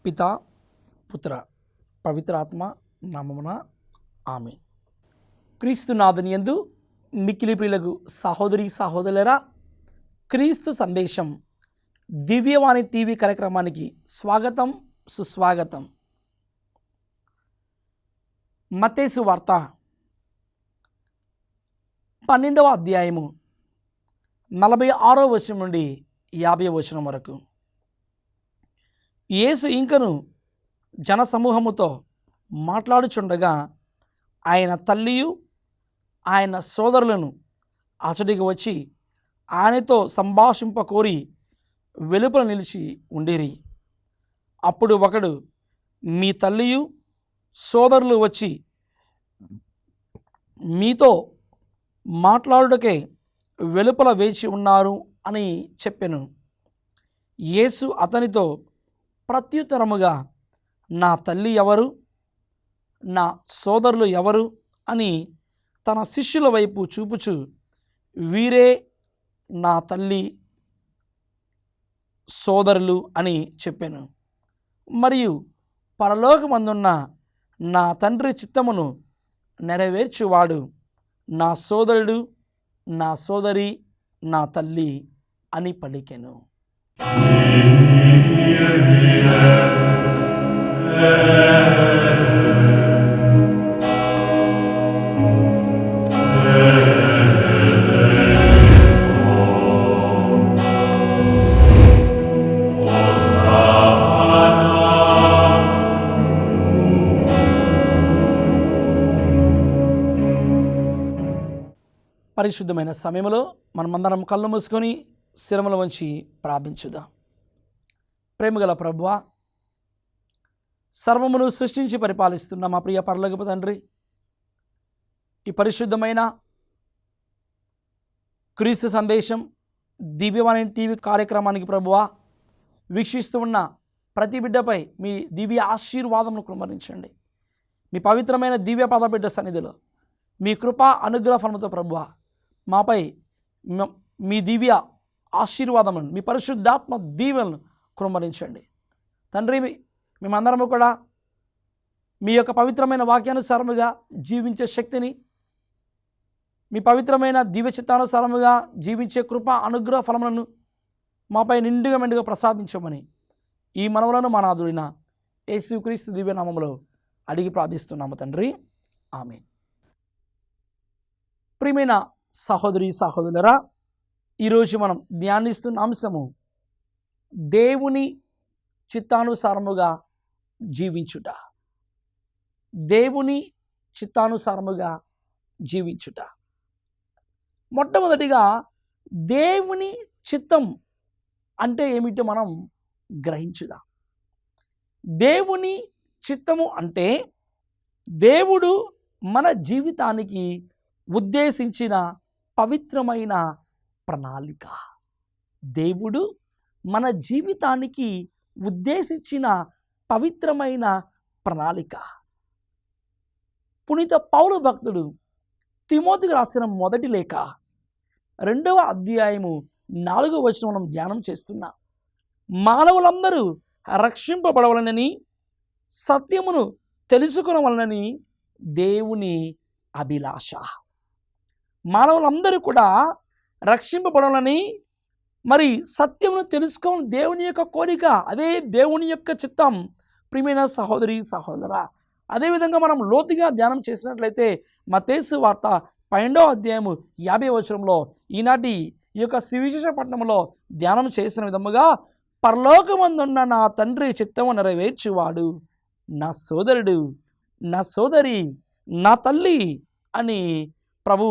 పితా పుత్ర పవిత్రాత్మ నామమున ఆమేన్. క్రీస్తునాథుని యందు మిక్కిలి ప్రియులకు సహోదరి సహోదరులారా, క్రీస్తు సందేశం దివ్యవాణి టీవీ కార్యక్రమానికి స్వాగతం సుస్వాగతం. మత్తయి వార్త 12వ అధ్యాయము 46వ వచనం నుండి 50వ వచనం వరకు. యేసు ఇంకను జనసమూహముతో మాట్లాడుచుండగా ఆయన తల్లియు ఆయన సోదరులను అతడికి వచ్చి ఆయనతో సంభాషింపకోరి వెలుపల నిలిచి ఉండిరి. అప్పుడు ఒకడు, మీ తల్లియు సోదరులు వచ్చి మీతో మాట్లాడుటకే వెలుపల వేచి ఉన్నారు అని చెప్పెను. యేసు అతనితో ప్రత్యుత్తరముగా, నా తల్లి ఎవరు, నా సోదరులు ఎవరు అని తన శిష్యుల వైపు చూపుచు, వీరే నా తల్లి సోదరులు అని చెప్పాను. మరియు పరలోకమందున్న నా తండ్రి చిత్తమును నెరవేర్చువాడు నా సోదరుడు, నా సోదరి, నా తల్లి అని పలికెను. పరిశుద్ధమైన సమయంలో మనమందరం కళ్ళు మూసుకొని శిరముల వంచి ప్రార్థించుదాం. ప్రేమగల ప్రభువా, సర్వమును సృష్టించి పరిపాలిస్తున్న మా ప్రియ పరలోకపు తండ్రి, ఈ పరిశుద్ధమైన క్రీస్తు సందేశం దివ్యవాణి టీవీ కార్యక్రమానికి ప్రభువా వీక్షిస్తూ ఉన్న ప్రతి బిడ్డపై మీ దివ్య ఆశీర్వాదమును కుమ్మరించండి. మీ పవిత్రమైన దివ్య పదబిడ్డ సన్నిధిలో మీ కృపా అనుగ్రహ ఫలముతో ప్రభువా మాపై మీ దివ్య ఆశీర్వాదములను, మీ పరిశుద్ధాత్మ దీవెనలను కుమ్మరించండి తండ్రి. మేమందరము కూడా మీ యొక్క పవిత్రమైన వాక్యానుసారముగా జీవించే శక్తిని, మీ పవిత్రమైన దివ్య చిత్తానుసారముగా జీవించే కృపా అనుగ్రహ ఫలములను మాపై నిండుగా మెండుగా ప్రసాదించమని ఈ మనవులను మా నాథుడైన యేసుక్రీస్తు దివ్య నామములో అడిగి ప్రార్థిస్తున్నాము తండ్రి, ఆమేన్. ప్రియమైన సహోదరి సహోదరులారా, ఈరోజు మనం ధ్యానిస్తున్న అంశము దేవుని చిత్తానుసారముగా జీవించుట. దేవుని చిత్తానుసారముగా జీవించుట. మొట్టమొదటిగా దేవుని చిత్తం అంటే ఏమిటో మనం గ్రహించుదాం. దేవుని చిత్తము అంటే దేవుడు మన జీవితానికి ఉద్దేశించిన పవిత్రమైన ప్రణాళిక. దేవుడు మన జీవితానికి ఉద్దేశించిన పవిత్రమైన ప్రణాళిక. పునీత పౌలు భక్తుడు తిమోతికి రాసిన మొదటి లేఖ 2వ అధ్యాయము 4వ వచనం మనం ధ్యానం చేస్తున్నాం. మానవులందరూ రక్షింపబడవలనని, సత్యమును తెలుసుకొనవలనని దేవుని అభిలాష. మానవులందరూ కూడా రక్షింపబడాలని, మరి సత్యమును తెలుసుకోవాలని దేవుని యొక్క కోరిక. అదే దేవుని యొక్క చిత్తం. ప్రియమైన సహోదరి సహోదరా, అదేవిధంగా మనం లోతుగా ధ్యానం చేసినట్లయితే మత్తయి వార్త 12వ అధ్యాయము 50వ వచనంలో ఈనాటి ఈ యొక్క సువిశేష పట్టణంలో ధ్యానం చేసిన విధముగా, పరలోకమందున్న నా తండ్రి చిత్తము నెరవేర్చువాడు నా సోదరుడు, నా సోదరి, నా తల్లి అని ప్రభు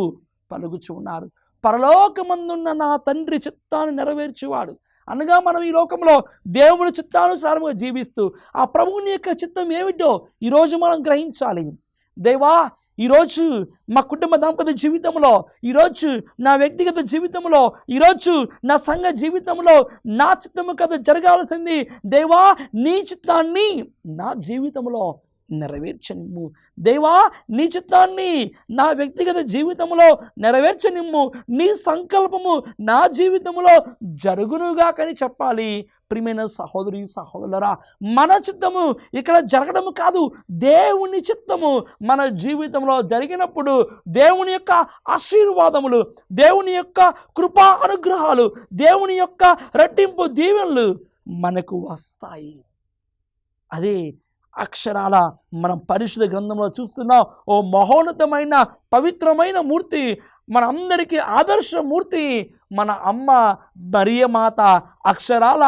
పలుకుచూ ఉన్నారు. పరలోకమందున్న నా తండ్రి చిత్తాన్ని నెరవేర్చువాడు అనగా మనం ఈ లోకంలో దేవుని చిత్తానుసారంగా జీవిస్తూ ఆ ప్రభువుని యొక్క చిత్తం ఏమిటో ఈరోజు మనం గ్రహించాలి. దేవా, ఈరోజు మా కుటుంబ దాంపత్య జీవితంలో, ఈరోజు నా వ్యక్తిగత జీవితంలో, ఈరోజు నా సంఘ జీవితంలో నా చిత్తము కదా జరగాల్సింది. దేవా, నీ చిత్తాన్ని నా జీవితంలో నెరవేర్చనిమ్ము. దేవా, నీ చిత్తాన్ని నా వ్యక్తిగత జీవితంలో నెరవేర్చనిమ్ము. నీ సంకల్పము నా జీవితంలో జరుగునుగాకని చెప్పాలి. ప్రియమైన సహోదరి సహోదరులారా, మన చిత్తము ఇక్కడ జరగడము కాదు, దేవుని చిత్తము మన జీవితంలో జరిగినప్పుడు దేవుని యొక్క ఆశీర్వాదములు, దేవుని యొక్క కృపా అనుగ్రహాలు, దేవుని యొక్క రెట్టింపు దీవెనలు మనకు వస్తాయి. అదే అక్షరాల మనం పరిశుద్ధ గ్రంథంలో చూస్తున్నాం. ఓ మహోన్నతమైన పవిత్రమైన మూర్తి, మన అందరికీ ఆదర్శమూర్తి మన అమ్మ మరియమాత అక్షరాల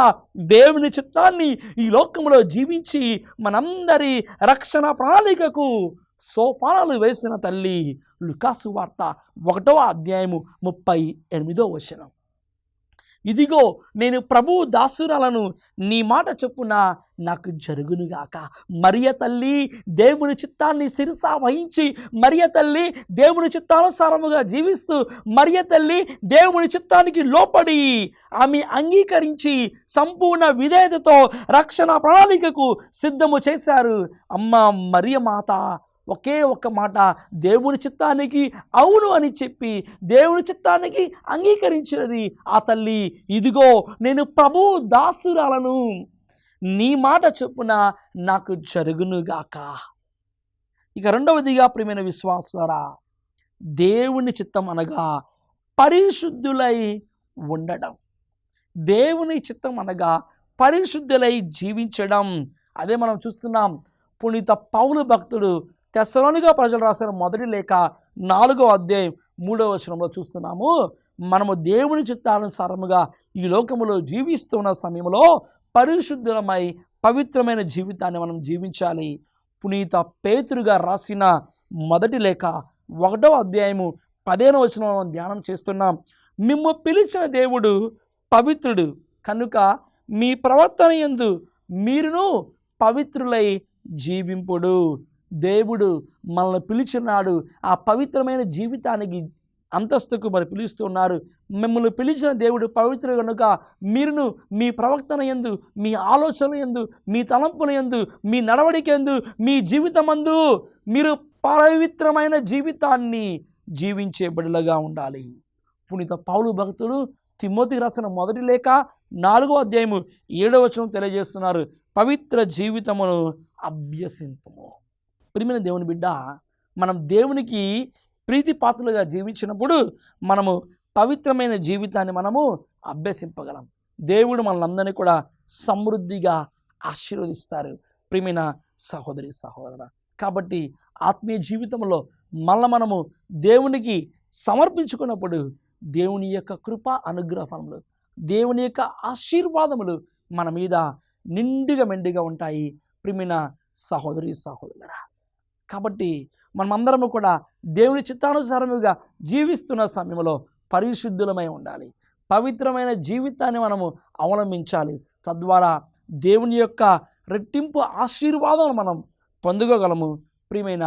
దేవుని చిత్తాన్ని ఈ లోకంలో జీవించి మనందరి రక్షణ ప్రణాళికకు సోపానాలు వేసిన తల్లి. లూకాసు వార్త 1వ అధ్యాయము 38వ వచనం. ఇదిగో నేను ప్రభువు దాసురాలను, నీ మాట చొప్పున నాకు జరుగునుగాక. మరియ తల్లి దేవుని చిత్తాన్ని శిరసా వహించి, మరియ తల్లి దేవుని చిత్తానుసారముగా జీవిస్తూ, మరియ తల్లి దేవుని చిత్తానికి లోపడి ఆమె అంగీకరించి సంపూర్ణ విధేయతతో రక్షణ ప్రణాళికకు సిద్ధము చేశారు. అమ్మ మరియమాత ఒకే ఒక్క మాట, దేవుని చిత్తానికి అవును అని చెప్పి దేవుని చిత్తానికి అంగీకరించినది ఆ తల్లి. ఇదిగో నేను ప్రభువు దాసురాలను, నీ మాట చొప్పున నాకు జరుగునుగాక. ఇక రెండవదిగా ప్రియమైన విశ్వాసులారా, దేవుని చిత్తం అనగా పరిశుద్ధులై ఉండడం. దేవుని చిత్తం అనగా పరిశుద్ధులై జీవించడం. అదే మనం చూస్తున్నాం. పునీత పౌలు భక్తుడు తెస్సలోనిగా ప్రజలు రాసిన మొదటి లేఖ 4వ అధ్యాయం 3వ వచనంలో చూస్తున్నాము. మనము దేవుని చిత్తానుసారముగా ఈ లోకములో జీవిస్తున్న సమయంలో పరిశుద్ధులమై పవిత్రమైన జీవితాన్ని మనం జీవించాలి. పునీత పేతురుగా రాసిన మొదటి లేఖ 1వ అధ్యాయము 15వ వచనంలో మనం ధ్యానం చేస్తున్నాం. మిమ్ము పిలిచిన దేవుడు పవిత్రుడు కనుక మీ ప్రవర్తన యందు మీరును పవిత్రులై జీవింపుడు. దేవుడు మనల్ని పిలిచినాడు, ఆ పవిత్రమైన జీవితానికి అంతస్తుకు మరి పిలుస్తున్నారు. మిమ్మల్ని పిలిచిన దేవుడు పవిత్రుడు కనుక మీరును మీ ప్రవర్తన యందు, మీ ఆలోచనల యందు, మీ తలంపుల యందు, మీ నడవడిక యందు, మీ జీవితమందు మీరు పవిత్రమైన జీవితాన్ని జీవించే బిడ్డలుగా ఉండాలి. పునీత పౌలు భక్తుడు తిమోతికి రాసిన మొదటి లేఖ 4వ అధ్యాయము 7వ వచనం తెలియజేస్తున్నారు. పవిత్ర జీవితమును అభ్యసింపము. ప్రియమైన దేవుని బిడ్డ, మనం దేవునికి ప్రీతిపాత్రులుగా జీవించినప్పుడు మనము పవిత్రమైన జీవితాన్ని మనము అభ్యసింపగలం. దేవుడు మనందరినీ కూడా సమృద్ధిగా ఆశీర్వదిస్తారు. ప్రియమైన సహోదరి సహోదర, కాబట్టి ఆత్మీయ జీవితంలో మనము దేవునికి సమర్పించుకున్నప్పుడు దేవుని యొక్క కృప అనుగ్రహములు, దేవుని యొక్క ఆశీర్వాదములు మన మీద నిండుగా మెండుగా ఉంటాయి. ప్రియమైన సహోదరి సహోదరురా, కాబట్టి మనమందరము కూడా దేవుని చిత్తానుసారముగా జీవిస్తున్న సమయంలో పరిశుద్ధులమై ఉండాలి. పవిత్రమైన జీవితాన్ని మనము అవలంబించాలి. తద్వారా దేవుని యొక్క రెట్టింపు ఆశీర్వాదం మనం పొందుకోగలము. ప్రియమైన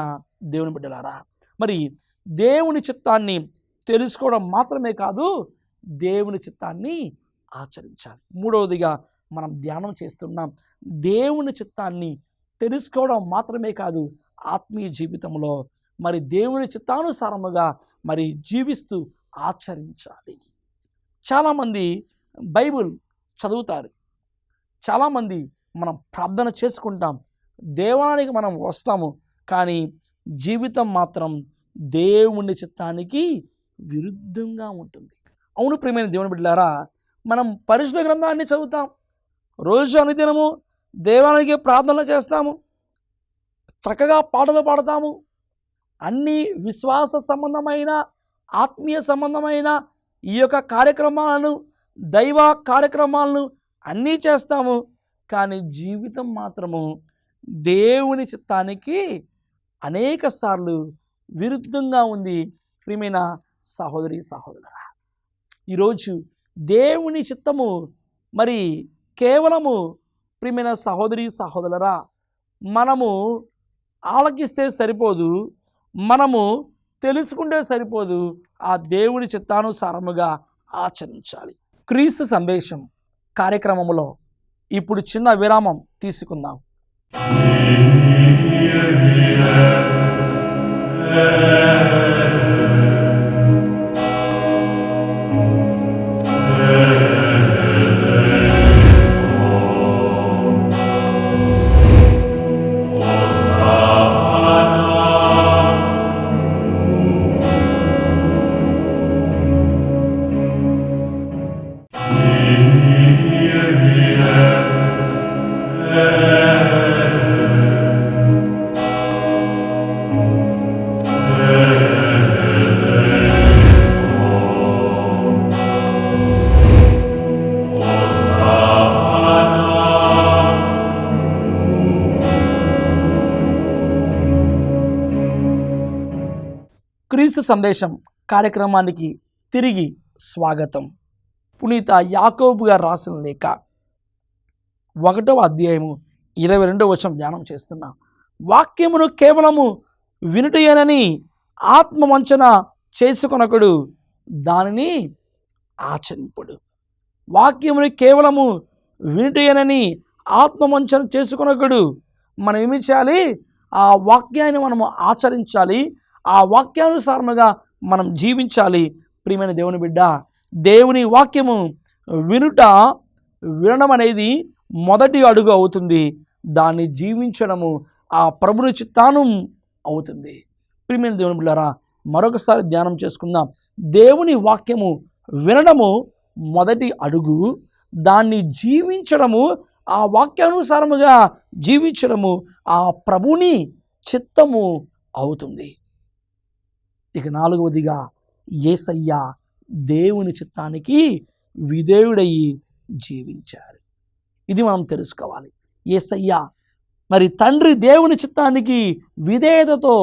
దేవుని బిడ్డలారా, మరి దేవుని చిత్తాన్ని తెలుసుకోవడం మాత్రమే కాదు, దేవుని చిత్తాన్ని ఆచరించాలి. మూడవదిగా మనం ధ్యానం చేస్తున్నాం. దేవుని చిత్తాన్ని తెలుసుకోవడం మాత్రమే కాదు, ఆత్మీయ జీవితంలో మరి దేవుని చిత్తానుసారముగా మరి జీవిస్తూ ఆచరించాలి. చాలామంది బైబిల్ చదువుతారు, చాలామంది మనం ప్రార్థన చేసుకుంటాం, దేవానికి మనం వస్తాము, కానీ జీవితం మాత్రం దేవుని చిత్తానికి విరుద్ధంగా ఉంటుంది. అవును ప్రియమైన దేవుని బిడ్డలారా, మనం పరిశుద్ధ గ్రంథాన్ని చదువుతాం, రోజు అనుదినము దేవానికి ప్రార్థనలు చేస్తాము, చక్కగా పాటలు పాడతాము, అన్ని విశ్వాస సంబంధమైన ఆత్మీయ సంబంధమైన ఈ యొక్క కార్యక్రమాలను, దైవ కార్యక్రమాలను అన్నీ చేస్తాము, కానీ జీవితం మాత్రము దేవుని చిత్తానికి అనేక సార్లు విరుద్ధంగా ఉంది. ప్రియమైన సహోదరి సహోదరురా, ఈరోజు దేవుని చిత్తము మరి కేవలము ప్రియమైన సహోదరి సహోదరురా మనము ఆలకిస్తే సరిపోదు, మనము తెలుసుకుంటే సరిపోదు, ఆ దేవుని చిత్తానుసారముగా ఆచరించాలి. క్రీస్తు సందేశం కార్యక్రమంలో ఇప్పుడు చిన్న విరామం తీసుకుందాం. క్రీస్తు సందేశం కార్యక్రమానికి తిరిగి స్వాగతం. పునీత యాకోబు గారు రాసిన లేఖ 1వ అధ్యాయము 22వ వచనం ధ్యానం చేస్తున్నాం. వాక్యమును కేవలము వినుటయేనని ఆత్మవంచన చేసుకొనకుడు, దానిని ఆచరింపుడు. వాక్యమును కేవలము వినుటయేనని ఆత్మవంచన చేసుకొనకుడు. మనం ఏమి చేయాలి? ఆ వాక్యాన్ని మనము ఆచరించాలి, ఆ వాక్యానుసారముగా మనం జీవించాలి. ప్రియమైన దేవుని బిడ్డ, దేవుని వాక్యము వినడం అనేది మొదటి అడుగు అవుతుంది. దాన్ని జీవించడము ఆ ప్రభుని చిత్తానం అవుతుంది. ప్రియమైన దేవుని బిడ్డలారా, మరొకసారి ధ్యానం చేసుకుందాం. దేవుని వాక్యము వినడము మొదటి అడుగు, దాన్ని జీవించడము, ఆ వాక్యానుసారముగా జీవించడము ఆ ప్రభుని చిత్తము అవుతుంది. ఇక 4వదిగా యేసయ్య దేవుని చిత్తానికి విధేయుడయ్యి జీవించారు. ఇది మనం తెలుసుకోవాలి. యేసయ్య మరి తండ్రి దేవుని చిత్తానికి విధేయతతో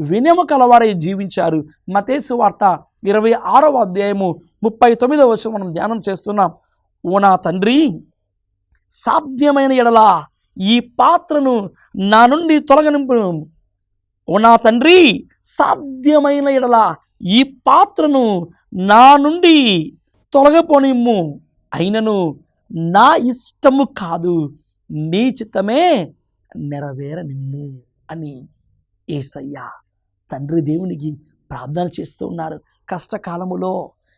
వినయము కలవారై జీవించారు. మత్తయి సువార్త 26వ అధ్యాయము 39వ వచనం మనం ధ్యానం చేస్తున్నాం. ఓ నా తండ్రి, సాధ్యమైన ఎడల ఈ పాత్రను నా నుండి తొలగనింపును. ఓ నా తండ్రి, సాధ్యమైన ఎడల ఈ పాత్రను నా నుండి తొలగపోనిమ్ము. అయినను నా ఇష్టము కాదు, నీ చిత్తమే నెరవేరనిమ్ము అని యేసయ్య తండ్రి దేవునికి ప్రార్థన చేస్తూ ఉన్నారు. కష్టకాలములో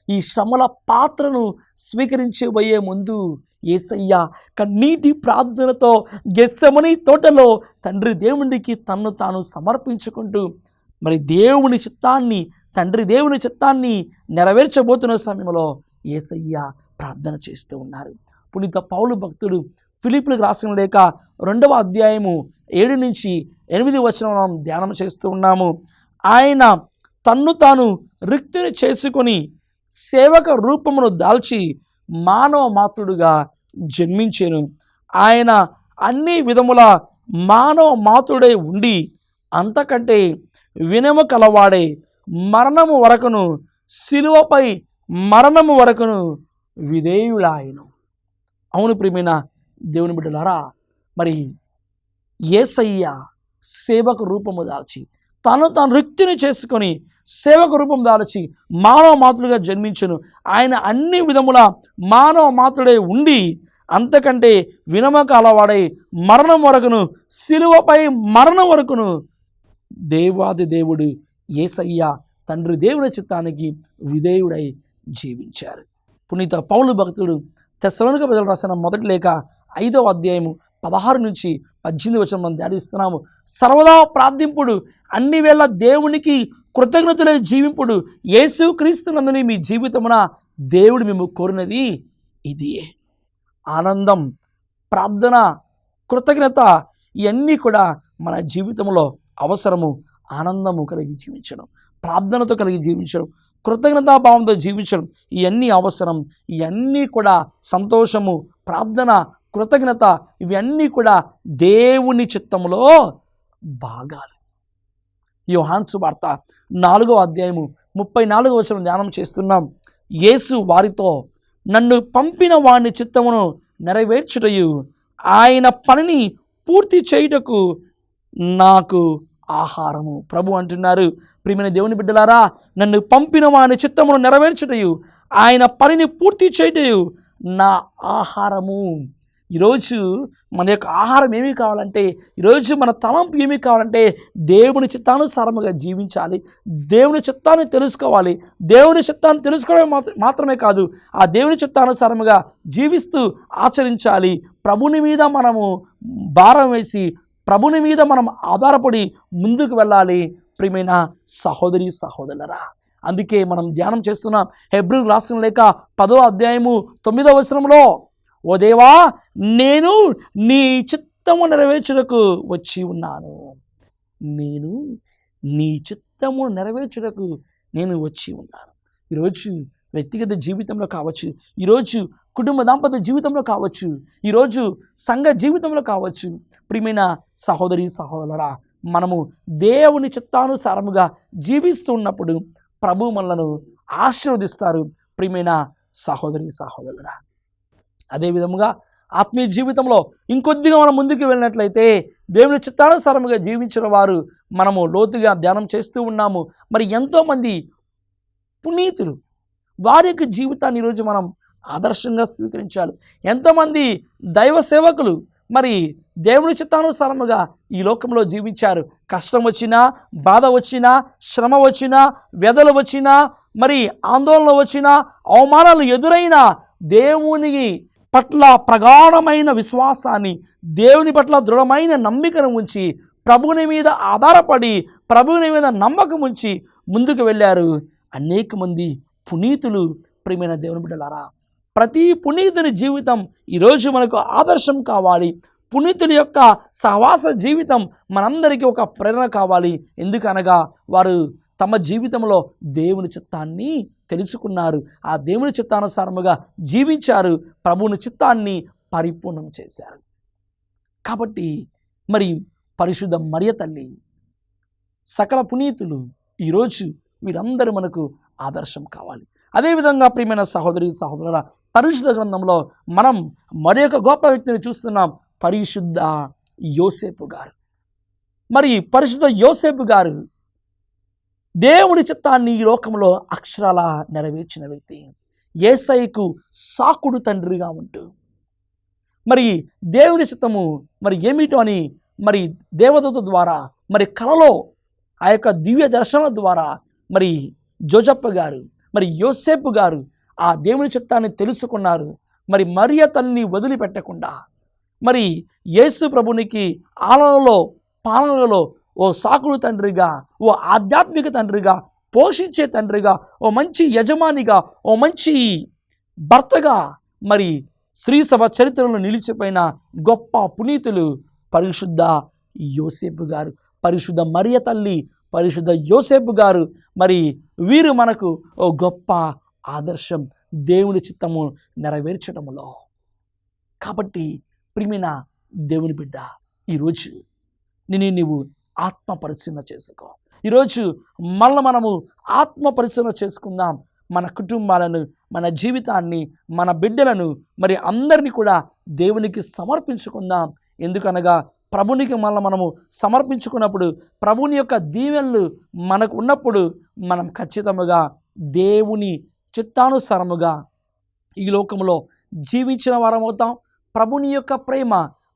ఈ శ్రమల పాత్రను స్వీకరించబోయే ముందు యేసయ్య కన్నీటి ప్రార్థనతో గెత్సెమనీ తోటలో తండ్రి దేవునికి తన్ను తాను సమర్పించుకుంటూ మరి దేవుని చిత్తాన్ని, తండ్రి దేవుని చిత్తాన్ని నెరవేర్చబోతున్న సమయంలో యేసయ్య ప్రార్థన చేస్తూ ఉన్నారు. పునీత పౌలు భక్తుడు ఫిలిప్పీయులకు రాసిన లేఖ 2వ అధ్యాయము 7 నుంచి 8 వచనం మనం ధ్యానం చేస్తూ ఉన్నాము. ఆయన తన్ను తాను రిక్తిని చేసుకొని సేవక రూపమును దాల్చి మానవ మాతృడుగా జన్మించెను. ఆయన అన్ని విధముల మానవ మాతృడై ఉండి అంతకంటే వినయము కలవాడే మరణము వరకును, శిలువపై మరణము వరకును విధేయుడాయను. అవును ప్రియమైన దేవుని బిడ్డలారా, మరి యేసయ్య సేవక రూపము దాల్చి తను రిక్తిని చేసుకొని సేవక రూపం దాల్చి మానవ మాతృడుగా జన్మించును. ఆయన అన్ని విధముల మానవ మాతృడై ఉండి అంతకంటే వినమ కలవాడై మరణం వరకును, శిలువపై మరణం వరకును దేవాది దేవుడు యేసయ్య తండ్రి దేవుని చిత్తానికి విధేయుడై జీవించారు. పునీత పౌలు భక్తుడు తెస్సలోనిక ప్రజలకు రాసిన మొదటి లేఖ 5వ అధ్యాయము 16 నుంచి 18 వచనం మనం ధ్యానిస్తున్నాము. సర్వదా ప్రార్థింపుడు, అన్ని వేళ దేవునికి కృతజ్ఞతలై జీవింపుడు, యేసు క్రీస్తునందుని మీ జీవితమున దేవుడు మేము కోరినది ఇదియే. ఆనందం, ప్రార్థన, కృతజ్ఞత ఇవన్నీ కూడా మన జీవితంలో అవసరము. ఆనందము కలిగి జీవించడం, ప్రార్థనతో కలిగి జీవించడం, కృతజ్ఞతాభావంతో జీవించడం ఇవన్నీ అవసరం. ఇవన్నీ కూడా సంతోషము, ప్రార్థన, కృతజ్ఞత ఇవన్నీ కూడా దేవుని చిత్తములో భాగాలు. యోహాను సువార్త 4వ అధ్యాయము 34వ వచనం ధ్యానం చేస్తున్నాం. యేసు వారితో, నన్ను పంపిన వాని చిత్తమును నెరవేర్చుటయు ఆయన పనిని పూర్తి చేయుటకు నాకు ఆహారము. ప్రభు అంటున్నారు, ప్రియమైన దేవుని బిడ్డలారా, నన్ను పంపిన వాని చిత్తమును నెరవేర్చుటయు ఆయన పనిని పూర్తి చేయటయు నా ఆహారము. ఈరోజు మన యొక్క ఆహారం ఏమి కావాలంటే, ఈరోజు మన తలంపు ఏమి కావాలంటే దేవుని చిత్తానుసారముగా జీవించాలి, దేవుని చిత్తాన్ని తెలుసుకోవాలి. దేవుని చిత్తాన్ని తెలుసుకోవడం మాత్రమే కాదు, ఆ దేవుని చిత్తానుసారముగా జీవిస్తూ ఆచరించాలి. ప్రభుని మీద మనము భారం వేసి, ప్రభుని మీద మనం ఆధారపడి ముందుకు వెళ్ళాలి. ప్రియమైన సహోదరి సహోదరులరా, అందుకే మనం ధ్యానం చేస్తున్నాం. హెబ్రీయులకు రాసిన లేఖ 10వ అధ్యాయము 9వ వచనంలో, ఓ దేవా, నేను నీ చిత్తము నెరవేర్చుటకు వచ్చి ఉన్నాను. నేను నీ చిత్తము నెరవేర్చుటకు నేను వచ్చి ఉన్నాను. ఈరోజు వ్యక్తిగత జీవితంలో కావచ్చు, ఈరోజు కుటుంబ దాంపత్య జీవితంలో కావచ్చు, ఈరోజు సంఘ జీవితంలో కావచ్చు, ప్రియమైన సహోదరి సహోదరులరా, మనము దేవుని చిత్తానుసారముగా జీవిస్తున్నప్పుడు ప్రభు మనలను ఆశీర్వదిస్తారు. ప్రియమైన సహోదరి సహోదరులరా, అదేవిధముగా ఆత్మీయ జీవితంలో ఇంకొద్దిగా మనం ముందుకు వెళ్ళినట్లయితే దేవుని చిత్తానుసారముగా జీవించిన వారు మనము లోతుగా ధ్యానం చేస్తూ ఉన్నాము. మరి ఎంతోమంది పునీతులు, వారి యొక్క జీవితాన్ని ఈరోజు మనం ఆదర్శంగా స్వీకరించాలి. ఎంతోమంది దైవ సేవకులు మరి దేవుని చిత్తానుసారముగా ఈ లోకంలో జీవించారు. కష్టం వచ్చినా, బాధ వచ్చినా, శ్రమ వచ్చినా, వ్యధలు వచ్చినా, మరి ఆందోళన వచ్చినా, అవమానాలు ఎదురైనా దేవుని పట్ల ప్రగాఢమైన విశ్వాసాన్ని, దేవుని పట్ల దృఢమైన నమ్మికను ఉంచి, ప్రభువుని మీద ఆధారపడి, ప్రభువుని మీద నమ్మకం ఉంచి ముందుకు వెళ్ళారు అనేక మంది పునీతులు. ప్రియమైన దేవుని బిడ్డలారా, ప్రతి పునీతుని జీవితం ఈరోజు మనకు ఆదర్శం కావాలి. పునీతుల యొక్క సహవాస జీవితం మనందరికీ ఒక ప్రేరణ కావాలి. ఎందుకనగా వారు తమ జీవితంలో దేవుని చిత్తాన్ని తెలుసుకున్నారు, ఆ దేవుని చిత్తానుసారముగా జీవించారు, ప్రభువుని చిత్తాన్ని పరిపూర్ణం చేశారు. కాబట్టి మరి పరిశుద్ధ మరియ తల్లి, సకల పునీతులు, ఈరోజు వీరందరూ మనకు ఆదర్శం కావాలి. అదేవిధంగా ప్రియమైన సహోదరి సహోదరుల, పరిశుద్ధ గ్రంథంలో మనం మరి యొక్క గొప్ప వ్యక్తిని చూస్తున్నాం, పరిశుద్ధ యోసేపు గారు. మరి పరిశుద్ధ యోసేపు గారు దేవుని చిత్తాన్ని ఈ లోకంలో అక్షరాల నెరవేర్చిన వ్యక్తి. యేసయ్యకు సాకుడు తండ్రిగా ఉంటూ మరి దేవుని చిత్తము మరి ఏమిటో అని మరి దేవదూత ద్వారా, మరి కలలో ఆ యొక్క దివ్య దర్శనం ద్వారా మరి జోజప్ప గారు, మరి యోసేపు గారు ఆ దేవుని చిత్తాన్ని తెలుసుకున్నారు. మరి మరియ తల్లిని వదిలిపెట్టకుండా మరి యేసు ప్రభునికి ఆలనలో పాలనలో ఓ సాకుడు తండ్రిగా, ఓ ఆధ్యాత్మిక తండ్రిగా, పోషించే తండ్రిగా, ఓ మంచి యజమానిగా, ఓ మంచి భర్తగా మరి స్త్రీ సభ చరిత్రలో నిలిచిపోయిన గొప్ప పునీతులు పరిశుద్ధ యోసేపు గారు, పరిశుద్ధ మరియ తల్లి, పరిశుద్ధ యోసేపు గారు. మరి వీరు మనకు ఓ గొప్ప ఆదర్శం దేవుని చిత్తము నెరవేర్చడంలో. కాబట్టి ప్రియమైన దేవుని బిడ్డ, ఈరోజు నీవు ఆత్మ పరిశీలన చేసుకో. ఈరోజు మళ్ళీ మనము ఆత్మ పరిశీలన చేసుకుందాం. మన కుటుంబాలను, మన జీవితాన్ని, మన బిడ్డలను, మరి అందరినీ కూడా దేవునికి సమర్పించుకుందాం. ఎందుకనగా ప్రభునికి మనము సమర్పించుకున్నప్పుడు, ప్రభుని యొక్క దీవెనలు మనకు ఉన్నప్పుడు మనం ఖచ్చితంగా దేవుని చిత్తానుసారముగా ఈ లోకంలో జీవించిన వారం అవుతాం. ప్రభుని యొక్క ప్రేమ,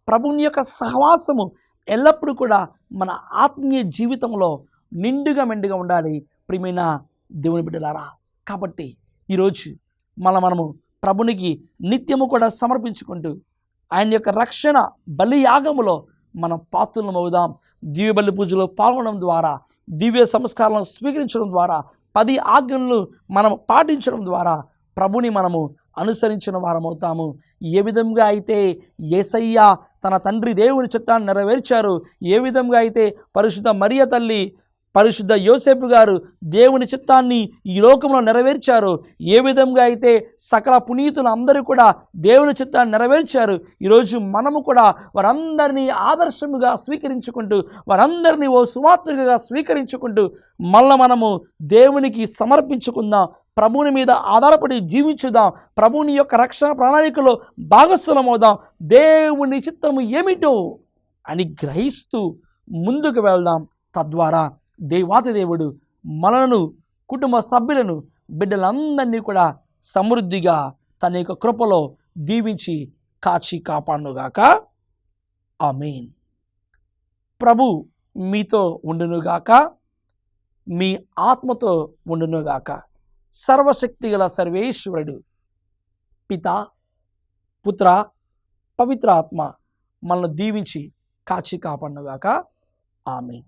ప్రభుని యొక్క సహవాసము ఎల్లప్పుడూ కూడా మన ఆత్మీయ జీవితంలో నిండుగా మెండుగా ఉండాలి. ప్రియమైన దేవుని బిడ్డలారా, కాబట్టి ఈరోజు మనము ప్రభునికి నిత్యము కూడా సమర్పించుకుంటూ ఆయన యొక్క రక్షణ బలియాగములో మనం పాత్రలం అవుదాం. దివ్య బలి పూజలో పాల్గొనడం ద్వారా, దివ్య సంస్కారాలను స్వీకరించడం ద్వారా, 10 ఆజ్ఞలను మనం పాటించడం ద్వారా ప్రభుని మనము అనుసరించిన వారమవుతాము. ఏ విధంగా అయితే యేసయ్య తన తండ్రి దేవుని చిత్తాన్ని నెరవేర్చారు, ఏ విధంగా అయితే పరిశుద్ధ మరియ తల్లి, పరిశుద్ధ యోసేపు గారు దేవుని చిత్తాన్ని ఈ లోకంలో నెరవేర్చారు, ఏ విధంగా అయితే సకల పునీతులు అందరూ కూడా దేవుని చిత్తాన్ని నెరవేర్చారు, ఈరోజు మనము కూడా వారందరినీ ఆదర్శముగా స్వీకరించుకుంటూ, వారందరినీ ఓ సుమాతృగా స్వీకరించుకుంటూ మళ్ళీ మనము దేవునికి సమర్పించుకుందాం. ప్రభువుని మీద ఆధారపడి జీవించుదాం. ప్రభువుని యొక్క రక్షణ ప్రణాళికలో భాగస్థులమవుదాం. దేవుని చిత్తము ఏమిటో అని గ్రహిస్తూ ముందుకు వెళ్దాం. తద్వారా దేవాతి దేవుడు మనలను, కుటుంబ సభ్యులను, బిడ్డలందరినీ కూడా సమృద్ధిగా తన యొక్క కృపలో దీవించి కాచి కాపాడునుగాక. ఆమేన్. ప్రభు మీతో ఉండునుగాక, మీ ఆత్మతో ఉండునుగాక. సర్వశక్తిగల సర్వేశ్వరుడు పిత, పుత్ర, పవిత్ర ఆత్మ మనల్ని దీవించి కాచి కాపాడునుగాక. ఆమేన్.